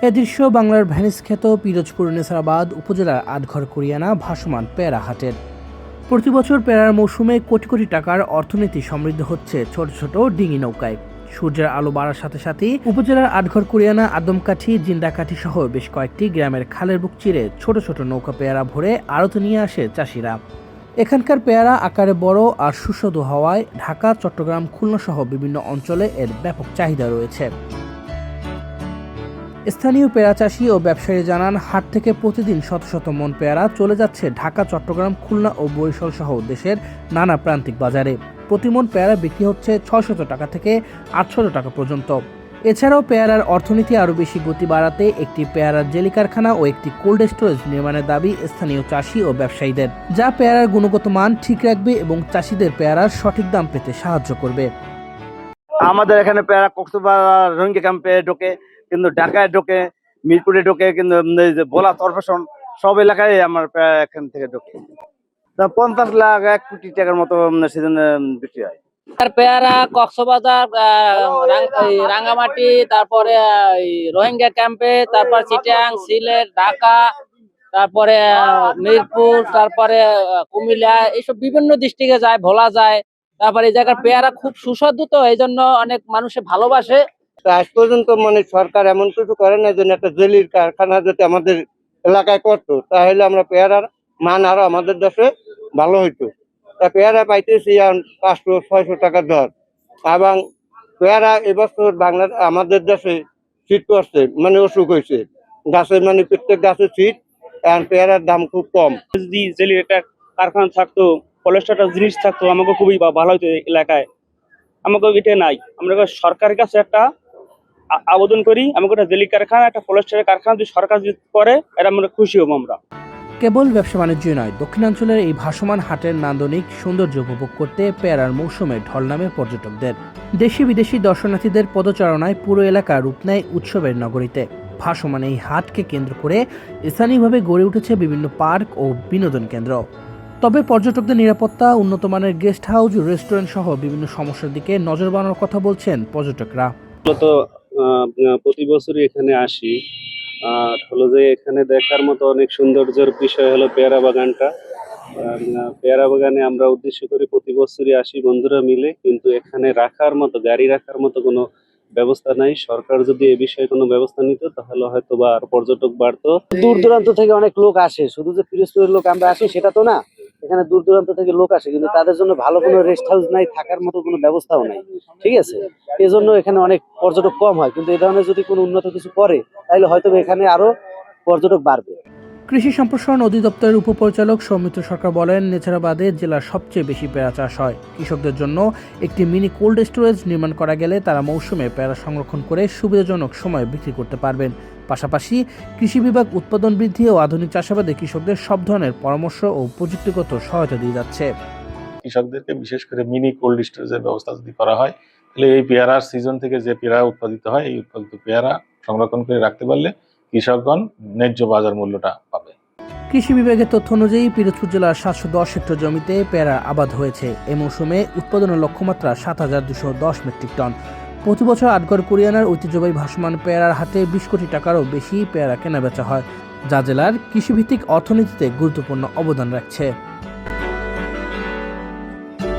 এ দৃশ্য বাংলার ভ্যানিস খ্যাত পিরোজপুর নেছারাবাদ উপজেলার আটঘর কুরিয়ানা ভাসমান পেয়ারা হাটের। প্রতি বছর পেয়ারার মৌসুমে কোটি কোটি টাকার অর্থনীতি সমৃদ্ধ হচ্ছে ছোট ছোট ডিঙি নৌকায়। সূর্যের আলো বাড়ার সাথে সাথেই উপজেলার আটঘর কুরিয়ানা, আদমকাঠি, জিন্দাকাঠি সহ বেশ কয়েকটি গ্রামের খালের বুক চিরে ছোট ছোট নৌকা পেয়ারা ভরে আড়তে নিয়ে আসে চাষিরা। এখানকার পেয়ারা আকারে বড় আর সুস্বাদু হওয়ায় ঢাকা, চট্টগ্রাম, খুলনা সহ বিভিন্ন অঞ্চলে এর ব্যাপক চাহিদা রয়েছে। স্থানীয় পেয়ারা চাষি ও ব্যবসায়ী জানান, হাট থেকে প্রতিদিন শত শত মন পেয়ারা চলে যাচ্ছে ঢাকা, চট্টগ্রাম, খুলনা ও বরিশাল সহ দেশের নানা প্রান্তিক বাজারে। প্রতি মন পেয়ারা বিক্রি হচ্ছে ৬০০ টাকা থেকে ৮০০ টাকা পর্যন্ত। এছাড়াও পেয়ারার অর্থনীতি আরও বেশি গতি বাড়াতে একটি পেয়ারার জেলি কারখানা ও একটি কোল্ড স্টোরেজ নির্মাণের দাবি স্থানীয় চাষি ও ব্যবসায়ীদের, যা পেয়ারার গুণগত মান ঠিক রাখবে এবং চাষিদের পেয়ারার সঠিক দাম পেতে সাহায্য করবে। আমাদের এখানে পেয়ারা কক্সবাজার রোহিঙ্গা ক্যাম্পে ঢোকে, কিন্তু ঢাকায় ঢোকে, মিরপুরে ঢোকে, কিন্তু ভোলা কর্পোরেশন সব এলাকায় আমার পেয়ারা এখান থেকে ঢোকে। 50 লাখ 1 কোটি টাকার মতো সিজনে বিক্রি হয়। পেয়ারা কক্সবাজার, রাঙ্গামাটি, তারপরে রোহিঙ্গা ক্যাম্পে, তারপর চিটাং, সিলেট, ঢাকা, তারপরে মিরপুর, তারপরে কুমিল্লা, এইসব বিভিন্ন ডিস্ট্রিক্টে যায়, ভোলা যায়। তারপরে এই জায়গার পেয়ারা খুব সুস্বাদু, তো এই জন্য অনেক মানুষে ভালোবাসে। আজ পর্যন্ত সরকার এমন কিছু করে না যেন একটা জেলির কারখানা যদি আমাদের এলাকায় করতো, তাহলে আমরা পেয়ারার মান আরো আমাদের দেশে ভালো হইতো। তা পেয়ারা পাইতেছি 500-600 টাকা দর, এবং পেয়ারা এবছর আমাদের দেশে শীত করছে, অসুখ হয়েছে গাছে, প্রত্যেক গাছে শীত, এখন পেয়ারার দাম খুব কম। যদি জেলির একটা কারখানা থাকতো, পলেস্টারটা জিনিস থাকতো, আমাকে খুবই ভালো হতো এলাকায়। আমাকে এটা নাই, আমরা সরকারের কাছে একটা আবেদন করি, আমাকে একটা জেলি কারখানা, একটা পলেস্টারের কারখানা যদি সরকার করে, এটা আমরা খুশি হবো। আমরা কেবল ব্যবসা বাণিজ্যই নয়, দক্ষিণাঞ্চলের এই ভাসমান হাটের নান্দনিক সৌন্দর্য উপভোগ করতে পেয়ারার মৌসুমে ঢল নামে পর্যটকদের। দেশি বিদেশি দর্শনার্থীদের পদচারণায় পুরো এলাকা রূপ নেয় উৎসবের নগরীতে। ভাসমান এই হাটকে কেন্দ্র করে স্থানীয়ভাবে গড়ে উঠেছে বিভিন্ন পার্ক ও বিনোদন কেন্দ্র। তবে পর্যটকদের নিরাপত্তা, উন্নত মানের গেস্ট হাউস, রেস্টুরেন্ট সহ বিভিন্ন সমস্যার দিকে নজর বাড়ানোর কথা বলছেন পর্যটকরা। প্রতি বছরই এখানে আসি, আর হলো যে এখানে দেখার মতো অনেক সৌন্দর্যের বিষয় হলো পেয়ারা বাগানটা। পেয়ারা বাগানে আমরা উদ্দেশ্য করে প্রতি বছরই আসি বন্ধুরা মিলে, কিন্তু এখানে রাখার মতো, গাড়ি রাখার মতো কোনো ব্যবস্থা নাই। সরকার যদি এ বিষয়ে কোনো ব্যবস্থা নিত তাহলে হয়তো বা আর পর্যটক বাড়তো। দূর দূরান্ত থেকে অনেক লোক আসে, শুধু যে পিরোজপুরের লোক আমরা আসি সেটা তো না, এখানে দূর দূরান্ত থেকে লোক আসে, কিন্তু তাদের জন্য ভালো কোনো রেস্ট হাউস নাই, থাকার মতো কোনো ব্যবস্থাও নাই। ঠিক আছে, এজন্য এখানে অনেক পর্যটক কম হয়, কিন্তু এই ধরনের যদি কোনো উন্নত কিছু করে তাহলে হয়তো এখানে আরো পর্যটক বাড়বে। কৃষি সম্প্রসারণ অধিদপ্তরের উপপরিচালক সৌমিত্র সরকার বলেন, নেছারাবাদে জেলার সবচেয়ে বেশি পেয়ারা চাষ হয়। কৃষকদের জন্য একটি মিনি কোল্ড স্টোরেজ নির্মাণ করা গেলে তারা মৌসুমে পেয়ারা সংরক্ষণ করে সুবিধাজনক সময়ে বিক্রি করতে পারবেন। পাশাপাশি কৃষি বিভাগ উৎপাদন বৃদ্ধি ও আধুনিক চাষাবাদে কৃষকদের সব ধরনের পরামর্শ ও প্রযুক্তিগত সহায়তা দিয়ে যাচ্ছে। কৃষকদেরকে বিশেষ করে মিনি কোল্ড স্টোরেজের ব্যবস্থা যদি করা হয়, তাহলে এই পেয়ারার সিজন থেকে যে পেয়ারা উৎপাদিত হয়, এই উৎপাদিত পেয়ারা সংরক্ষণ করে রাখতে পারলে কৃষকগণ ন্যায্য বাজার মূল্যটা পাবে। কৃষি বিভাগের তথ্য অনুযায়ী পিরোজপুর জেলার 710 হেক্টর জমিতে পেয়ারার আবাদ হয়েছে। এই মৌসুমে উৎপাদনের লক্ষ্যমাত্রা 7,210 মেট্রিক টন। প্রতি বছর আটঘর কুরিয়ানার ঐতিহ্যবাহী ভাসমান পেয়ারার হাটে 20 কোটি টাকারও বেশি পেয়ারা কেনাবেচা হয়, যা জেলার কৃষিভিত্তিক অর্থনীতিতে গুরুত্বপূর্ণ অবদান রাখছে।